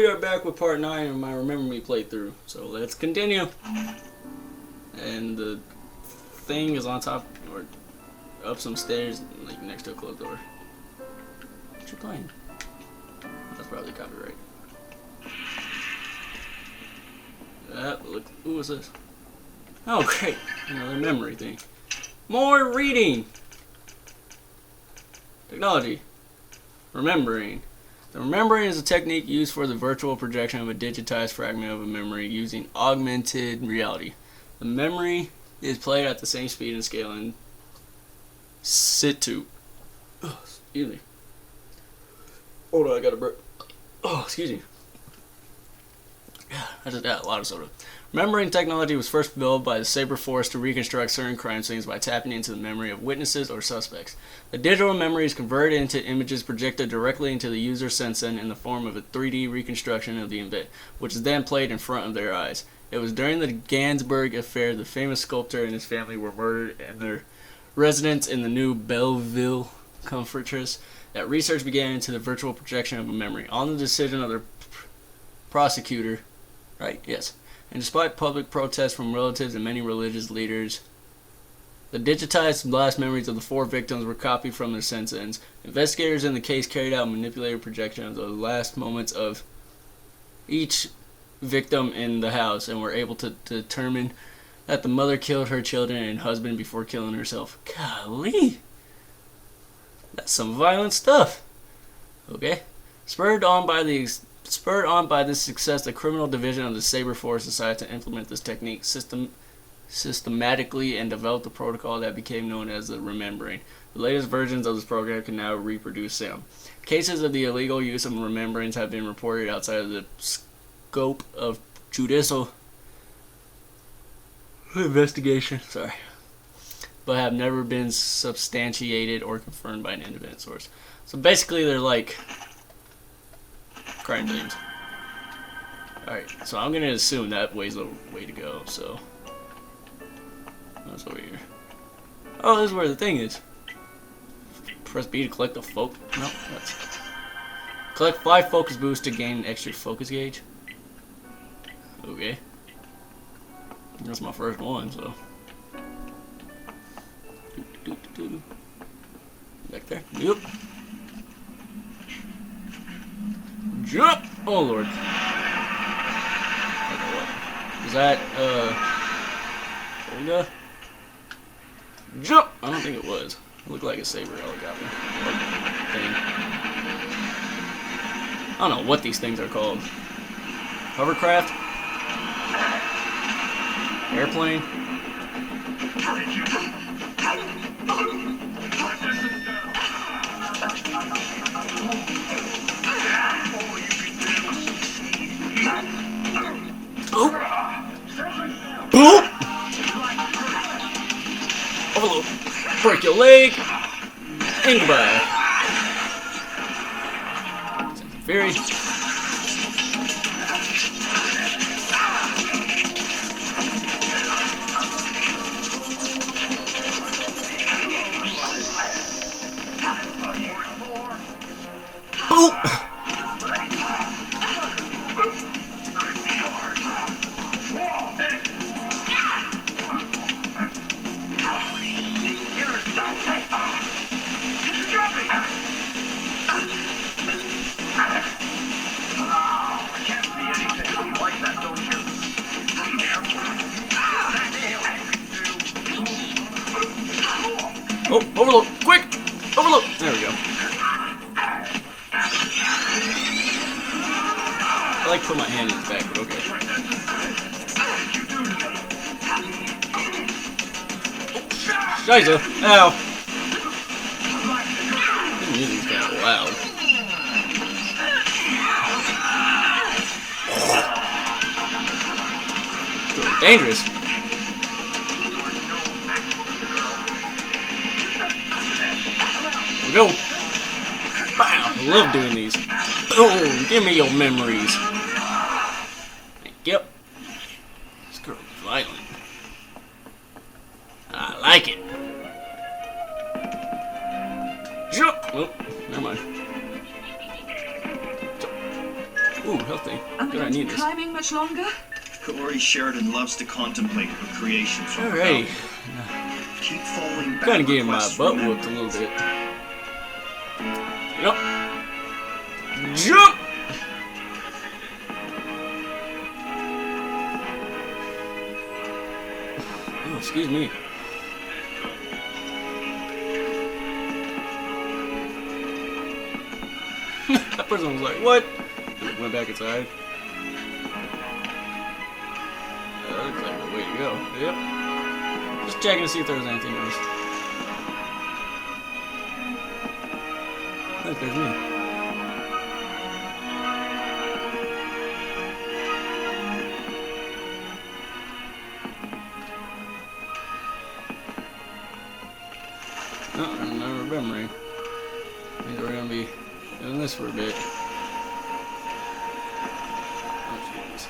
we are back with part 9 of my Remember Me playthrough. So let's continue. And the thing is on top, or up some stairs, like next to a closed door. What you playing? That's probably copyright. Look, who was this? Oh great, another memory thing. More reading! Technology. Remembering. The remembering is a technique used for the virtual projection of a digitized fragment of a memory using augmented reality. The memory is played at the same speed and scale in situ. Oh, excuse me. Hold on, I got a burp. Oh, excuse me. I just got a lot of soda. Remembering technology was first developed by the Saber Force to reconstruct certain crime scenes by tapping into the memory of witnesses or suspects. The digital memory is converted into images projected directly into the user's sensen in the form of a 3D reconstruction of the event, which is then played in front of their eyes. It was during the Gansberg affair the famous sculptor and his family were murdered in their residence in the New Belleville Comfortress that research began into the virtual projection of a memory. On the decision of the prosecutor, right? Yes. And despite public protests from relatives and many religious leaders, the digitized blast memories of the 4 victims were copied from their sensens. Investigators in the case carried out manipulated projection of the last moments of each victim in the house and were able to determine that the mother killed her children and husband before killing herself. Golly! That's some violent stuff. Okay? Spurred on by this success, the criminal division of the Saber Force decided to implement this technique systematically and developed a protocol that became known as the Remembering. The latest versions of this program can now reproduce sound. Cases of the illegal use of remembrance have been reported outside of the scope of judicial investigation, but have never been substantiated or confirmed by an independent source. So basically they're like crime dreams. Alright, so I'm gonna assume that way's the way to go, so that's over here. Oh, this is where the thing is. Press B to collect the focus. No, that's. Collect 5 focus boosts to gain an extra focus gauge. Okay. That's my first one, so. Back there. Yep. Jump! Oh lord. Is that, Olga? Jump! I don't think it was. It looked like a Saber helicopter. Thing. I don't know what these things are called. Hovercraft? Airplane? Boop! Boop! Overload. Break your leg. And goodbye. Fury. Boop! Oh, overload! Quick! Overload! There we go. I like to put my hand in his back, but okay. Scheiße! Ow! This music's kind of loud. It's dangerous. Go! Bam! I love doing these. Boom! Give me your memories. Yep. This girl's violent. I like it. Jump! Oh, never mind. Ooh, healthy. Am I Good, I going to need be this. climbing much longer? Kaori Sheridan loves to contemplate her creations from Alrighty. above. Keep following back Kinda getting my requests butt from whooped a members. little bit. Get up. Jump! Oh, excuse me. That person was like, what? Went back inside. That looks like the way to go. Yep. Just checking to see if there was anything else. Look, there's me. No, I'm not remembering. I think we're gonna be doing this for a bit. Oh, jeez.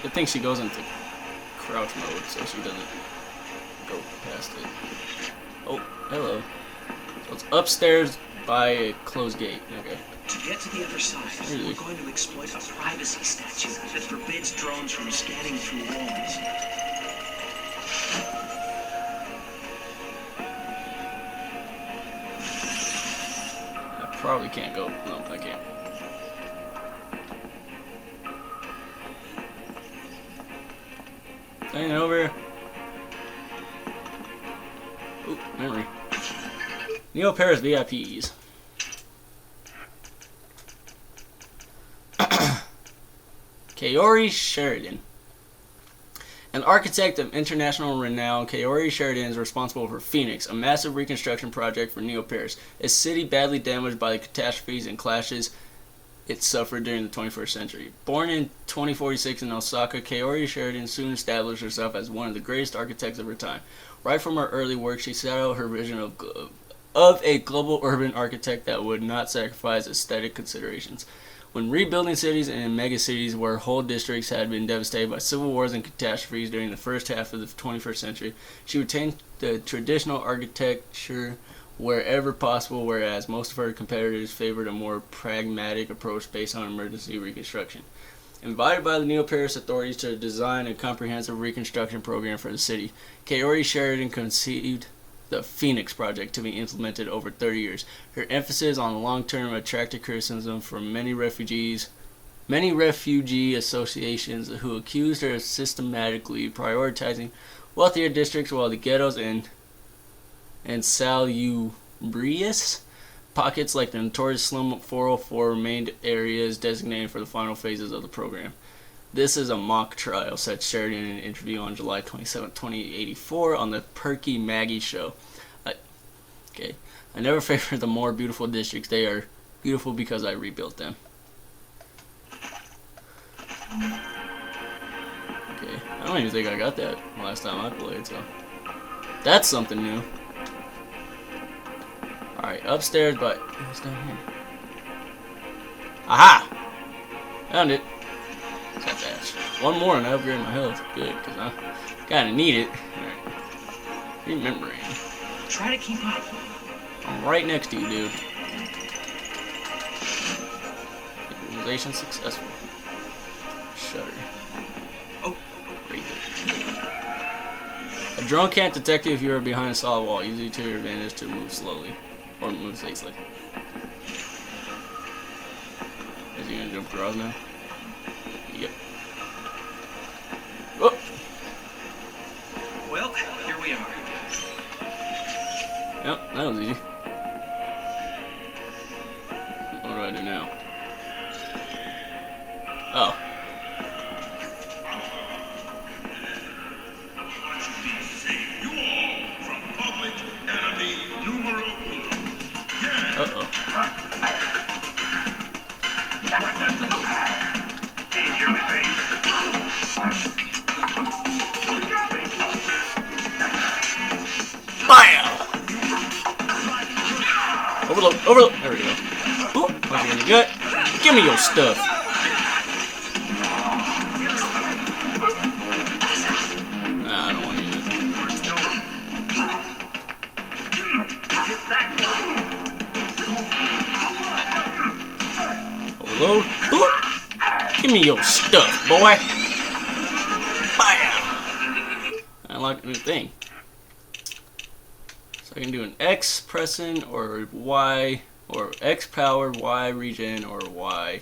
Good thing she goes into crouch mode so she doesn't go past it. Oh, hello. So it's upstairs by a closed gate. Okay. To get to the other side, Really? we're going to exploit a privacy statute that forbids drones from scanning through walls. I probably can't go. No, I can't. Hanging over here. Ooh, memory. Neo Paris VIPs. Kaori Sheridan. An architect of international renown, Kaori Sheridan is responsible for Phoenix, a massive reconstruction project for Neo Paris, a city badly damaged by the catastrophes and clashes it suffered during the 21st century. Born in 2046 in Osaka, Kaori Sheridan soon established herself as one of the greatest architects of her time. Right from her early work, she set out her vision of a global urban architect that would not sacrifice aesthetic considerations. When rebuilding cities and megacities where whole districts had been devastated by civil wars and catastrophes during the first half of the 21st century, she retained the traditional architecture wherever possible, whereas most of her competitors favored a more pragmatic approach based on emergency reconstruction. Invited by the Neo Paris authorities to design a comprehensive reconstruction program for the city, Kaori Sheridan conceived the Phoenix Project to be implemented over 30 years. Her emphasis on the long term attracted criticism from many refugee associations who accused her of systematically prioritizing wealthier districts while the ghettos and salubrious pockets like the notorious Slum 404 remained areas designated for the final phases of the program. This is a mock trial, said Sheridan in an interview on July 27, 2084 on the Perky Maggie Show. I never favored the more beautiful districts. They are beautiful because I rebuilt them. Okay, I don't even think I got that last time I played, so that's something new. Alright, upstairs, but what's down here? Aha! Found it. Got that. One more and I upgrade my health. Good, because I kinda need it. Alright. Remembering. Try to keep up. I'm right next to you, dude. Visualization successful. Shutter. Oh, Right there. A drone can't detect you if you are behind a solid wall. Use it to your advantage to move slowly. Or move safely. Is he gonna jump across now? Yep. Oh! well, here we are. Yep, that was easy. What do I do now? Oh. Uh-oh. Bam! Overload, overload. There we go. Oop, punch you in the gut. Give me your stuff. Nah, I don't want to use it. Overload. Oop. Give me your stuff, boy. Bam! I like a new thing. So I can do an X pressing or Y, or X power, Y regen, or Y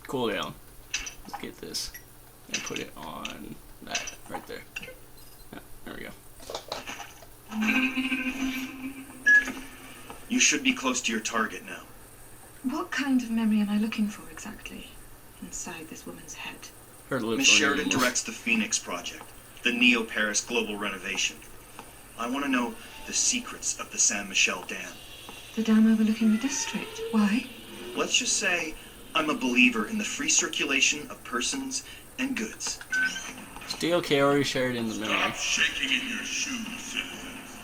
cooldown. Let's get this and put it on that right there. Yeah, there we go. You should be close to your target now. What kind of memory am I looking for exactly inside this woman's head? Her lips Miss are Sheridan normal. directs the Phoenix Project, the Neo-Paris global renovation. I want to know the secrets of the Saint Michel Dam. The dam overlooking the district. Why? Let's just say I'm a believer in the free circulation of persons and goods. Steel Kaori shared in the memory. Stop shaking in your shoes, citizens.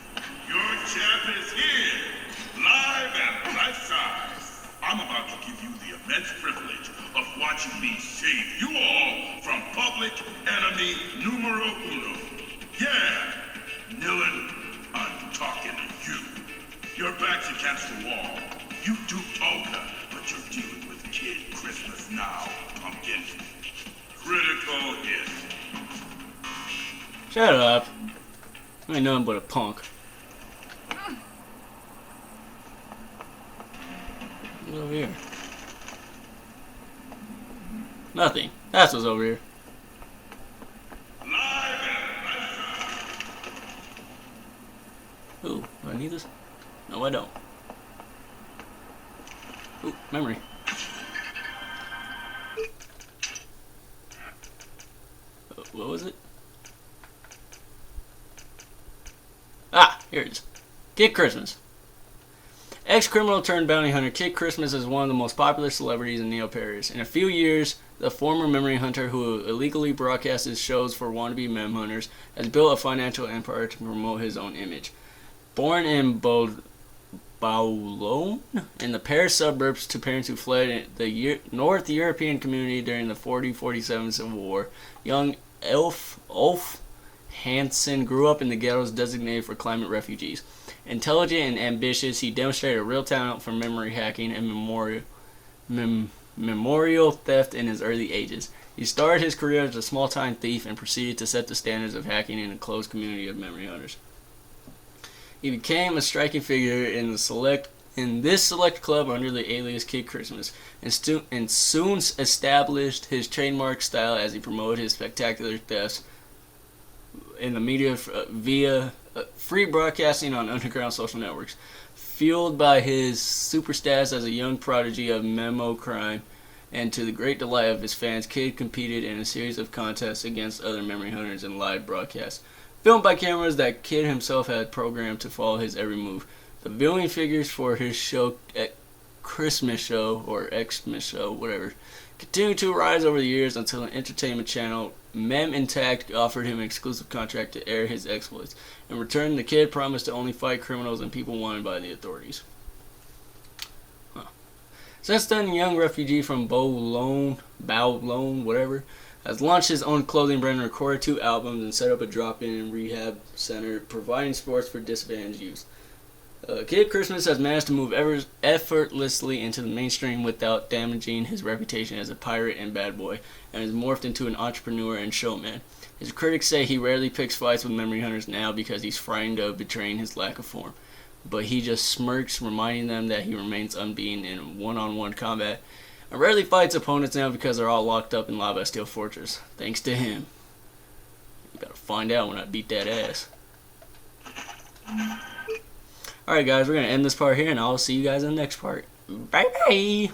Your champ is here, live and life-size. I'm about to give you the immense privilege of watching me save you all from public enemy numero uno. Yeah, Nilin, I'm talking to you. Your back's against the wall. You duped Olga, but you're dealing with Kid Christmas now, pumpkin. Critical hit. Shut up. I ain't nothing but a punk. What's over here? Nothing. That's what's over here. Live and life-size. Ooh, do I need this? No, I don't. Ooh, memory. What was it? Ah, here it is. Kid Christmas. Ex-criminal turned bounty hunter Kid Christmas is one of the most popular celebrities in Neo-Paris. In a few years, the former memory hunter who illegally broadcasts his shows for wannabe mem hunters has built a financial empire to promote his own image. Born in Boulogne, in the Paris suburbs to parents who fled the North European community during the 40-47 Civil War, young Ulf Hansen grew up in the ghettos designated for climate refugees. Intelligent and ambitious, he demonstrated a real talent for memory hacking and memorial theft in his early ages. He started his career as a small-time thief and proceeded to set the standards of hacking in a closed community of memory hunters. He became a striking figure in this select club under the alias Kid Christmas, and soon established his trademark style as he promoted his spectacular thefts in the media via free broadcasting on underground social networks. Fueled by his super stats as a young prodigy of memo crime, and to the great delight of his fans, Kid competed in a series of contests against other memory hunters in live broadcasts, filmed by cameras that Kid himself had programmed to follow his every move. The viewing figures for his show, Christmas show, or Xmas show, whatever, continued to rise over the years until an entertainment channel, Mem Intact, offered him an exclusive contract to air his exploits. In return, the Kid promised to only fight criminals and people wanted by the authorities. Since then, a young refugee from Boulogne, whatever, has launched his own clothing brand, recorded 2 albums, and set up a drop-in and rehab center providing sports for disadvantaged youth. Kid Christmas has managed to move effortlessly into the mainstream without damaging his reputation as a pirate and bad boy, and has morphed into an entrepreneur and showman. His critics say he rarely picks fights with memory hunters now because he's frightened of betraying his lack of form. But he just smirks, reminding them that he remains unbeaten in one-on-one combat, and rarely fights opponents now because they're all locked up in La Bastille Fortress. Thanks to him. You gotta find out when I beat that ass. Alright guys, we're going to end this part here, and I'll see you guys in the next part. Bye bye!